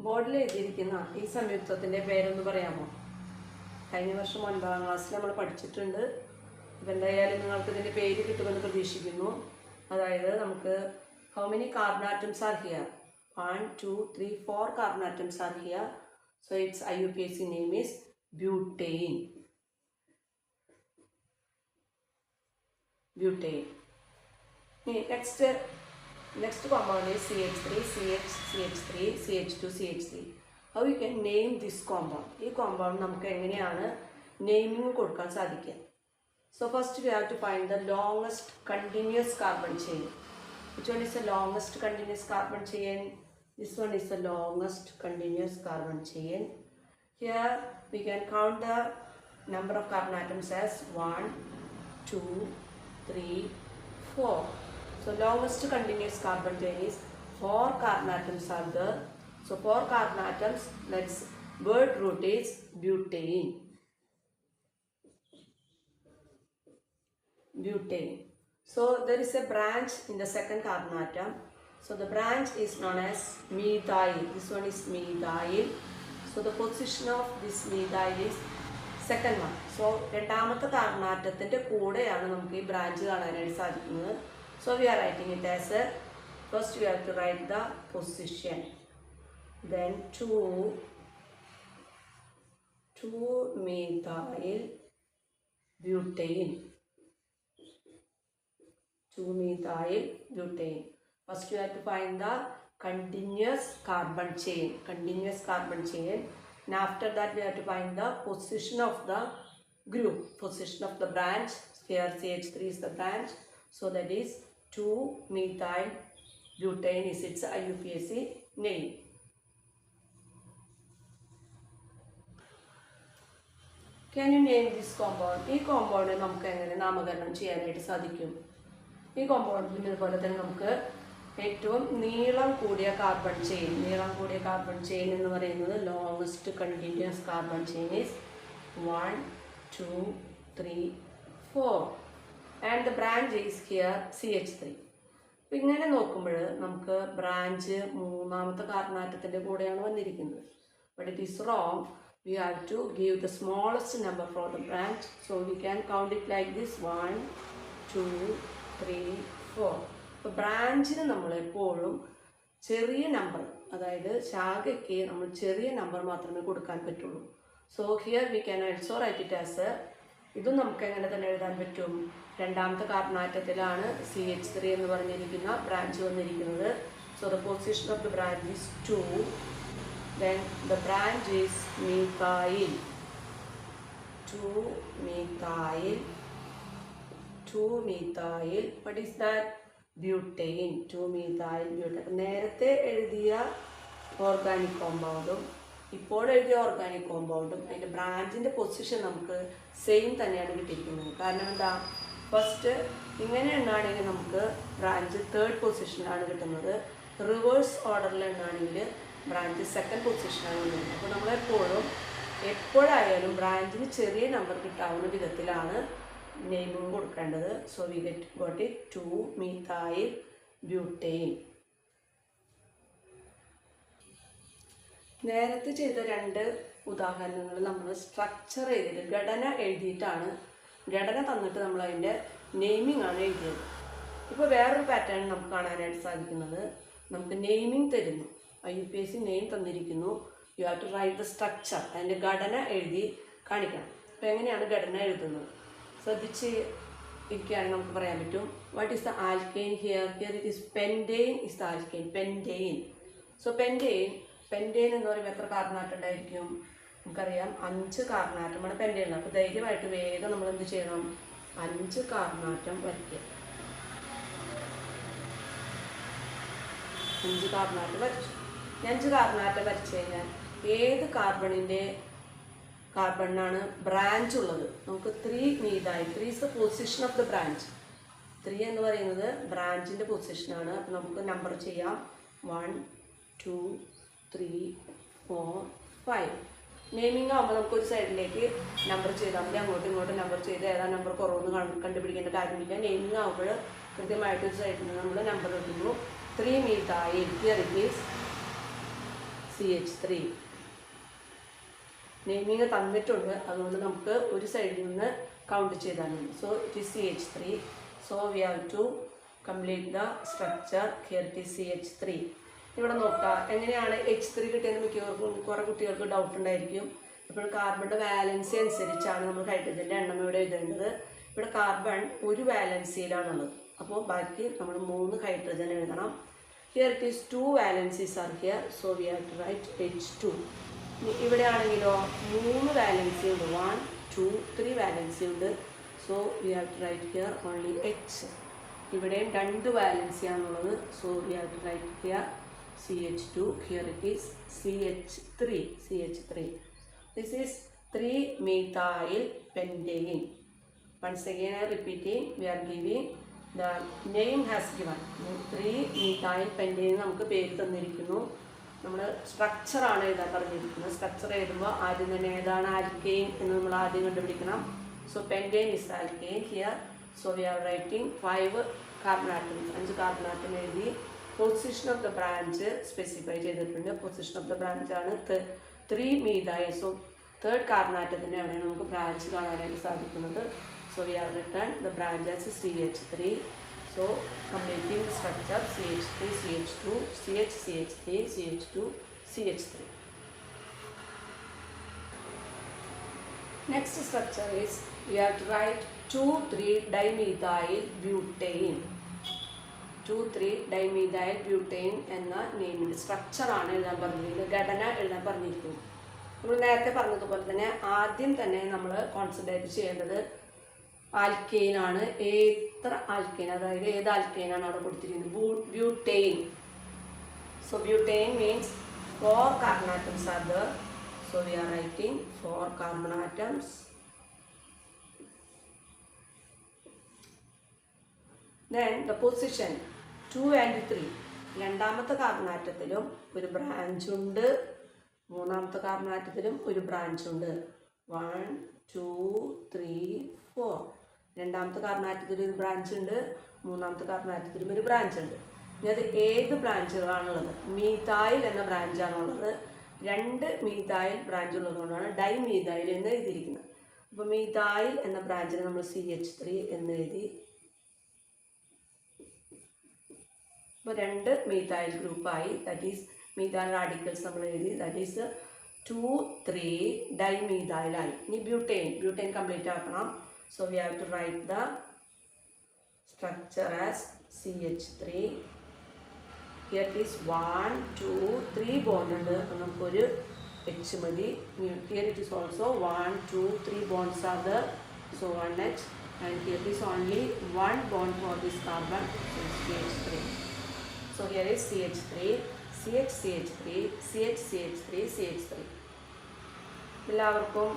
ബോർഡിൽ എഴുതിയിരിക്കുന്ന ഈ സംയുക്തത്തിൻ്റെ പേരൊന്ന് പറയാമോ? കഴിഞ്ഞ വർഷം 9ാം ക്ലാസ്സിൽ നമ്മൾ പഠിച്ചിട്ടുണ്ട്. ഇപ്പം എന്തായാലും നിങ്ങൾക്ക് ഇതിൻ്റെ പേര് കിട്ടുമെന്ന് പ്രതീക്ഷിക്കുന്നു. അതായത് നമുക്ക് how many carbon atoms are here? 1, 2, 3, 4 carbon atoms are here. So its IUPAC name is butane. Butane. Next compound is CH3, CH3, CH2, CH3. How you can name this compound? This compound നമുക്ക് എങ്ങനെയാണ് naming കൊടുക്കാൻ സാധിക്കുക? So first we have to find the longest continuous carbon chain. Which one is the longest continuous carbon chain? This one is the longest continuous carbon chain. Here we can count the number of carbon atoms as 1, 2, 3, 4. So longest continuous carbon chain is 4 carbon atoms are there. So 4 carbon atoms, let's word root is butane. Butane. So there is a branch in the second carbon atom. So the branch is known as methyl. This one is methyl. So the position of this methyl is second one. So രണ്ടാമത്തെ carbon ആറ്റത്തിന്റെ കൂടെയാണ് നമുക്ക് ഈ branch കാണാനായിട്ട് സാധിക്കുന്നത്. So we are writing it as a first we have to write the position. Then 2-methyl butane. 2-methyl butane. First we have to find the continuous carbon chain. Continuous carbon chain. And after that we have to find the position of the group. Position of the branch. Here CH3 is the branch. So that is 2-methyl butane is its IUPAC name. Can you name this compound? This compound നമുക്ക് എങ്ങനെ നാമകരണം ചെയ്യാനായിട്ട് സാധിക്കും? ഈ കോമ്പൗണ്ടിൽ ഇതുപോലെ തന്നെ നമുക്ക് ഏറ്റവും നീളം കൂടിയ കാർബൺ ചെയിൻ എന്ന് പറയുന്നത് longest continuous carbon chain is 1, 2, 3, 4 and the branch is here CH3. അപ്പം ഇങ്ങനെ നോക്കുമ്പോൾ നമുക്ക് ബ്രാഞ്ച് മൂന്നാമത്തെ കാർബൺ ആറ്റത്തിൻ്റെ കൂടെയാണ് വന്നിരിക്കുന്നത്. But it is wrong. We have to give the smallest number for the branch. So we can count it like this: 1, 2, 3, 4. അപ്പോൾ ബ്രാഞ്ചിന് നമ്മൾ എപ്പോഴും ചെറിയ നമ്പർ, അതായത് ശാഖയ്ക്ക് നമ്മൾ ചെറിയ നമ്പർ മാത്രമേ കൊടുക്കാൻ പറ്റുള്ളൂ. So here we can also write it as ഇതും നമുക്ക് എങ്ങനെ തന്നെ എഴുതാൻ പറ്റും. രണ്ടാമത്തെ കാർബൺ ആറ്റത്തിലാണ് CH3 എന്ന് പറഞ്ഞിരിക്കുന്ന ബ്രാഞ്ച് വന്നിരിക്കുന്നത്. So the position of the branch is 2. Then the branch is methyl. 2-methyl. What is that? Butane. 2-methyl butane. നേരത്തെ എഴുതിയ ഓർഗാനിക് കോമ്പൗണ്ടും ഇപ്പോൾ എഴുതിയ ഓർഗാനിക് കോമ്പൗണ്ടും അതിൻ്റെ ബ്രാഞ്ചിൻ്റെ പൊസിഷൻ നമുക്ക് സെയിം തന്നെയാണ് കിട്ടിയിരിക്കുന്നത്. കാരണം എന്താ? ഫസ്റ്റ് ഇങ്ങനെ എണ്ണാണെങ്കിൽ നമുക്ക് ബ്രാഞ്ച് തേർഡ് പൊസിഷനിലാണ് കിട്ടുന്നത്. റിവേഴ്സ് ഓർഡറിൽ എണ്ണാണെങ്കിൽ ബ്രാഞ്ച് സെക്കൻഡ് പൊസിഷനാണ് വരുന്നത്. അപ്പോൾ എപ്പോഴായാലും ബ്രാഞ്ചിന് ചെറിയ നമ്പർ കിട്ടാവുന്ന വിധത്തിലാണ് നെയിമിംഗ് കൊടുക്കേണ്ടത്. So we got it 2-methyl butane. നേരത്തെ ചെയ്ത 2 ഉദാഹരണങ്ങൾ നമ്മൾ സ്ട്രക്ചർ ചെയ്തിട്ട് ഘടന എഴുതിയിട്ടാണ്, ഘടന തന്നിട്ട് നമ്മൾ അതിൻ്റെ നെയിമിംഗ് ആണ് എഴുതിയത്. ഇപ്പോൾ വേറൊരു പാറ്റേൺ നമുക്ക് കാണാനായിട്ട് സാധിക്കുന്നത്, നമുക്ക് നെയിമിംഗ് തരുന്നു, IUPAC നെയിം തന്നിരിക്കുന്നു. You have to write the structure, അതിൻ്റെ ഘടന എഴുതി കാണിക്കണം. അപ്പോൾ എങ്ങനെയാണ് ഘടന എഴുതുന്നത് ശ്രദ്ധിച്ച് ഇരിക്കുകയാണെങ്കിൽ നമുക്ക് പറയാൻ പറ്റും. What is the alkane here? Here it is pentane is the alkane. Pentane. So pentane എന്ന് പറയുമ്പോൾ എത്ര കാർബൺ ആറ്റം ഉണ്ടായിരിക്കും? നമുക്കറിയാം 5 കാർബൺ ആറ്റമാണ് പെൻറ്റെയിൻ. അപ്പോൾ ധൈര്യമായിട്ട് വേഗം നമ്മൾ എന്ത് ചെയ്യണം? 5 കാർബൺ ആറ്റം വരയ്ക്കുക. 5 കാർബൺ ആറ്റം വരച്ചു. 5 കാർബൺ ആറ്റം വരച്ചു കഴിഞ്ഞാൽ ഏത് കാർബണിനാണ് ബ്രാഞ്ച് ഉള്ളത്? നമുക്ക് 3-methyl. 3 is the position of the branch. 3 എന്ന് പറയുന്നത് ബ്രാഞ്ചിൻ്റെ പൊസിഷനാണ്. അപ്പോൾ നമുക്ക് നമ്പർ ചെയ്യാം. 1, 2, 3, 4, 5. നെയിമിംഗ് ആകുമ്പോൾ നമുക്കൊരു സൈഡിലേക്ക് നമ്പർ ചെയ്താൽ മതി. അങ്ങോട്ടും ഇങ്ങോട്ടും നമ്പർ ചെയ്ത് ഏതാ നമ്പർ കുറവെന്ന് കണ്ടുപിടിക്കേണ്ട കാര്യമില്ല. നെയിമിംഗ് ആകുമ്പോൾ കൃത്യമായിട്ടൊരു സൈഡിൽ നിന്ന് നമ്മൾ നമ്പർ എടുക്കുന്നു. 3-methyl. Here it is CH3. Naming തന്നിട്ടുണ്ട്, അതുകൊണ്ട് നമുക്ക് ഒരു സൈഡിൽ നിന്ന് കൗണ്ട് ചെയ്താൽ മതി. So it is CH3. So we have to complete the structure. Here it is CH3. ഇവിടെ നോക്കുക എങ്ങനെയാണ് H3 കിട്ടിയെന്ന് മിക്കവർക്കും കുറേ കുട്ടികൾക്ക് ഡൗട്ട് ഉണ്ടായിരിക്കും. ഇപ്പോൾ കാർബണിൻ്റെ വാലൻസി അനുസരിച്ചാണ് നമ്മൾ ഹൈഡ്രജൻ്റെ എണ്ണം ഇവിടെ എഴുതേണ്ടത്. ഇവിടെ കാർബൺ ഒരു വാലൻസിയിലാണുള്ളത്, അപ്പോൾ ബാക്കി നമ്മൾ 3 ഹൈഡ്രജൻ എഴുതണം. Here it is 2 valencies are here, so we have to write H2. ഇവിടെ ആണെങ്കിലോ 3 വാലൻസി ഉണ്ട്, 1 2 3 വാലൻസി ഉണ്ട്, so we have to write here only H. ഇവിടെയും 2 വാലൻസി ആണുള്ളത്, so we have to write here CH2. Here it is CH3. This is 3-methyl pentane. Once again I am repeating, we are giving the name has given 3-methyl pentane. നമുക്ക് പേര് തന്നിരിക്കുന്നു. നമ്മൾ സ്ട്രക്ചറാണ് എഴുതാൻ പറഞ്ഞിരിക്കുന്നത്. Structure എഴുതുമ്പോൾ ആദ്യം തന്നെ ഏതാണ് ആൽക്കെയിൻ എന്ന് നമ്മൾ ആദ്യം കണ്ടുപിടിക്കണം. So pentane is alkane here. So we are writing 5 carbon atoms, 5 carbon atom എഴുതി. Position of the branch specify ചെയ്തിട്ടുണ്ട്. പൊസിഷൻ ഓഫ് ദ ബ്രാഞ്ച് ആണ് 3-methyl. സോ 3rd കാർബൺ ആറ്റത്തിൻ്റെ അവിടെയാണ് നമുക്ക് ബ്രാഞ്ച് കാണാനായിട്ട് സാധിക്കുന്നത്. So we are return the branch as CH3. So completing the structure CH3, CH2, CH3, CH2, CH3. Next structure is we have to write 2,3-dimethyl butane. 2,3-dimethyl butane എന്ന നെയിമിൻ്റെ സ്ട്രക്ചറാണ് എഴുതാൻ പറഞ്ഞിരിക്കുന്നത്, ഘടന എഴുതാൻ പറഞ്ഞിരിക്കുന്നത്. നമ്മൾ നേരത്തെ പറഞ്ഞതുപോലെ തന്നെ ആദ്യം തന്നെ നമ്മൾ കോൺസെൻട്രേറ്റ് ചെയ്യേണ്ടത് ആൽക്കെയിനാണ്. എത്ര ആൽക്കെയിൻ, അതായത് ഏത് ആൽക്കെയിനാണ് അവിടെ കൊടുത്തിരിക്കുന്നത്? Butane. So butane means 4 carbon atoms are there. So we are writing 4 carbon atoms. Then the position 2 and 3. രണ്ടാമത്തെ കാർബൺ ആറ്റത്തിലും ഒരു ബ്രാഞ്ച് ഉണ്ട്, മൂന്നാമത്തെ കാർബൺ ആറ്റത്തിലും ഒരു ബ്രാഞ്ച് ഉണ്ട്. 1 2 3 4. രണ്ടാമത്തെ കാർബൺ ആറ്റത്തിൽ ഒരു ബ്രാഞ്ച് ഉണ്ട്, മൂന്നാമത്തെ കാർബൺ ആറ്റത്തിലും ഒരു ബ്രാഞ്ച് ഉണ്ട്. ഇനി അത് ഏത് ബ്രാഞ്ചുകളാണുള്ളത്? മീഥൈൽ എന്ന ബ്രാഞ്ചാണുള്ളത്. 2 മീഥൈൽ ബ്രാഞ്ച് ഉള്ളതുകൊണ്ടാണ് ഡൈമീഥൈൽ എന്ന് എഴുതിയിരിക്കുന്നത്. അപ്പോൾ മീഥൈൽ എന്ന ബ്രാഞ്ചിന് നമ്മൾ CH3 എന്ന് എഴുതി. അപ്പോൾ 2 മീഥൈൽ ഗ്രൂപ്പായി, ദാറ്റ് ഈസ് മീഥൈൽ റാഡിക്കൽസ് നമ്മൾ എഴുതി, ദാറ്റ് ഈസ് 2 3 ഡൈമീഥൈലായി. ഇനി ബ്യൂട്ടെയിൻ കംപ്ലീറ്റ് ആക്കണം. So we have to write the structure as CH3. Here it is 1 2 3 bond ഉണ്ട്, നമുക്കൊരു H മതി. Here it is also 1 2 3 bonds are there, so 1 H, and here it is only 1 bond for this carbon, so CH3. So here is CH3, CH3, CH3. എല്ലാവർക്കും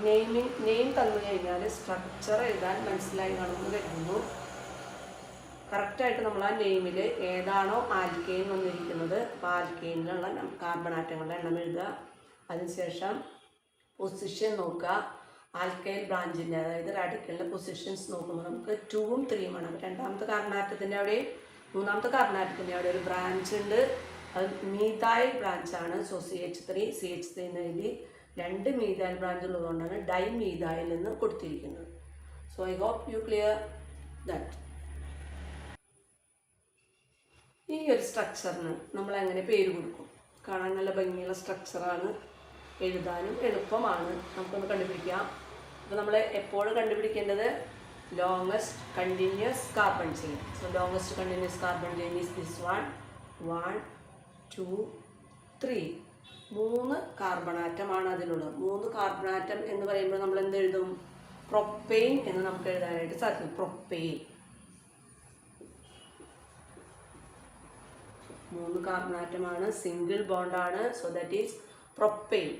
name തന്നു കഴിഞ്ഞാൽ structure എഴുതാൻ മനസ്സിലായി കാണുമെന്ന് കരുതുന്നു. കറക്റ്റായിട്ട് നമ്മൾ ആ നെയിമിൽ ഏതാണോ ആൽക്കെയിൻ വന്നിരിക്കുന്നത് അപ്പോൾ ആൽക്കെയിനിലുള്ള കാർബൺ ആറ്റങ്ങളുടെ എണ്ണം എഴുതുക. അതിനുശേഷം പൊസിഷൻ നോക്കുക. ആൽക്കൈൽ ബ്രാഞ്ചിൻ്റെ, അതായത് റാഡിക്കലിൻ്റെ പൊസിഷൻസ് നോക്കുമ്പോൾ നമുക്ക് 2ഉം 3ഉം ആണ്. രണ്ടാമത്തെ കാർബൺ ആറ്റത്തിൻ്റെ അവിടെയും മൂന്നാമത്തെ കാർബൺ ആറ്റത്തിൻ്റെ അവിടെ ഒരു ബ്രാഞ്ച് ഉണ്ട്, അത് മീഥൈൽ ബ്രാഞ്ചാണ്. സോ CH3 എന്ന് എഴുതി. 2 മീഥൈൽ ബ്രാഞ്ച് ഉള്ളതുകൊണ്ടാണ് ഡൈമീഥൈൽ എന്ന് കൊടുത്തിരിക്കുന്നത്. So I hope you clear that. ഈ ഒരു സ്ട്രക്ചറിന് നമ്മൾ എങ്ങനെ പേര് കൊടുക്കും? കാണാൻ നല്ല ഭംഗിയുള്ള സ്ട്രക്ചറാണ്, എഴുതാനും എളുപ്പമാണ്. നമുക്കൊന്ന് കണ്ടുപിടിക്കാം. അപ്പോൾ നമ്മൾ എപ്പോഴും കണ്ടുപിടിക്കേണ്ടത് longest continuous carbon chain. So longest continuous carbon chain is this 1 2 3. 3 carbon ആറ്റമാണ് അതിലുള്ളത്. 3 കാർബൺ ആറ്റം എന്ന് പറയുമ്പോൾ നമ്മൾ എന്ത് എഴുതും? പ്രൊപ്പെയിൻ എന്ന് നമുക്ക് എഴുതാനായിട്ട് സാധിക്കും. പ്രൊപ്പെയിൻ 3 കാർബൺ ആറ്റമാണ്, സിംഗിൾ ബോണ്ടാണ്. So that is propane.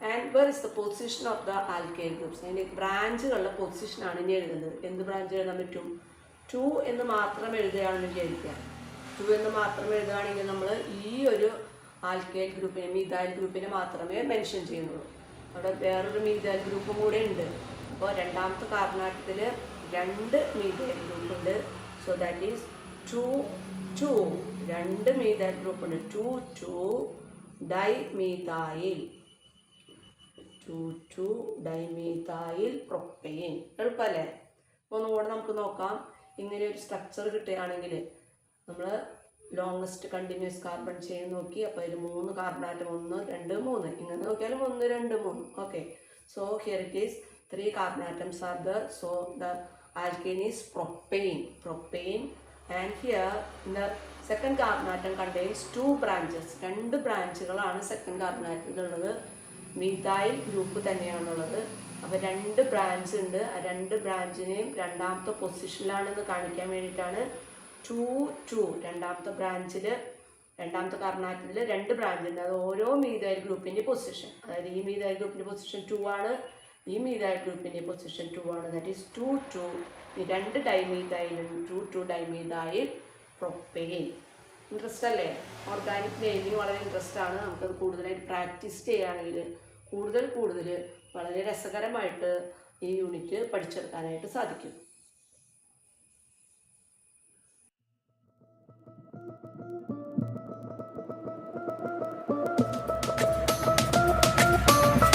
And where is the position of the alkyl groups? അതിൻ്റെ ബ്രാഞ്ചുകളുടെ പൊസിഷനാണ് ഇനി എഴുതുന്നത്. എന്ത് ബ്രാഞ്ച് എഴുതാൻ പറ്റും? 2 എന്ന് മാത്രം എഴുതുകയാണെന്ന് വിചാരിക്കുക. 2 എന്ന് മാത്രം എഴുതുകയാണെങ്കിൽ നമ്മൾ ഈ ഒരു ആൽക്കൈൽ ഗ്രൂപ്പിനെ, മീഥൈൽ ഗ്രൂപ്പിനെ മാത്രമേ മെൻഷൻ ചെയ്യുന്നുള്ളൂ. അവിടെ വേറൊരു മീഥൈൽ ഗ്രൂപ്പും കൂടെ ഉണ്ട്. അപ്പോൾ രണ്ടാമത്തെ കാർബൺ ആറ്റത്തിൽ 2 മീഥൈൽ ഗ്രൂപ്പ് ഉണ്ട്. So that is 2 2. 2 methyl group ഉണ്ട്. 2 2 ഡൈമീഥൈൽ 2,2 ഡൈമീഥൈൽ പ്രൊപ്പെയിൻ. എളുപ്പമല്ലേ? അപ്പോൾ ഒന്നുകൂടെ നമുക്ക് നോക്കാം. ഇങ്ങനെ ഒരു സ്ട്രക്ചർ കിട്ടുകയാണെങ്കിൽ നമ്മൾ ലോങ്ങസ്റ്റ് കണ്ടിന്യൂസ് കാർബൺ ചെയിൻ നോക്കി. അപ്പോൾ അതിൽ 3 കാർബൺ ആറ്റം 1 2 3 ഇങ്ങനെ നോക്കിയാലും 1 2 3. Okay, so here it is 3 carbon atoms are there. So the alkane is propane, and here in the second carbon atom contains 2 branches. 2 ബ്രാഞ്ചുകളാണ് സെക്കൻഡ് കാർബൺ ആറ്റത്തിലുള്ളത്. Methyl group തന്നെയാണുള്ളത്. അപ്പോൾ 2 branch ഉണ്ട്. ആ 2 ബ്രാഞ്ചിനെയും രണ്ടാമത്തെ പൊസിഷനിലാണെന്ന് കാണിക്കാൻ വേണ്ടിയിട്ടാണ് 2 രണ്ടാമത്തെ ബ്രാഞ്ചിൽ, രണ്ടാമത്തെ കാർബൺ ആറ്റത്തിൽ 2 ബ്രാഞ്ച് ഉണ്ട്. അത് ഓരോ മീഥൈൽ ഗ്രൂപ്പിൻ്റെ പൊസിഷൻ, അതായത് ഈ മീഥൈൽ ഗ്രൂപ്പിൻ്റെ പൊസിഷൻ 2 ആണ്, ഈ മീഥൈൽ ഗ്രൂപ്പിൻ്റെ പൊസിഷൻ 2 ആണ്. ദാറ്റ് ഈസ് 2 ഈ 2 ഡൈമീഥൈലും 2 ഡൈമീഥൈൽ പ്രൊപ്പെയിൻ. ഇൻട്രസ്റ്റ് അല്ലേ? ഓർഗാനിക് നെയിമിങ് വളരെ ഇൻട്രസ്റ്റ് ആണ്. നമുക്കത് കൂടുതലായിട്ട് പ്രാക്ടീസ് ചെയ്യുകയാണെങ്കിൽ കൂടുതൽ വളരെ രസകരമായിട്ട് ഈ യൂണിറ്റ് പഠിച്ചെടുക്കാനായിട്ട് സാധിക്കും.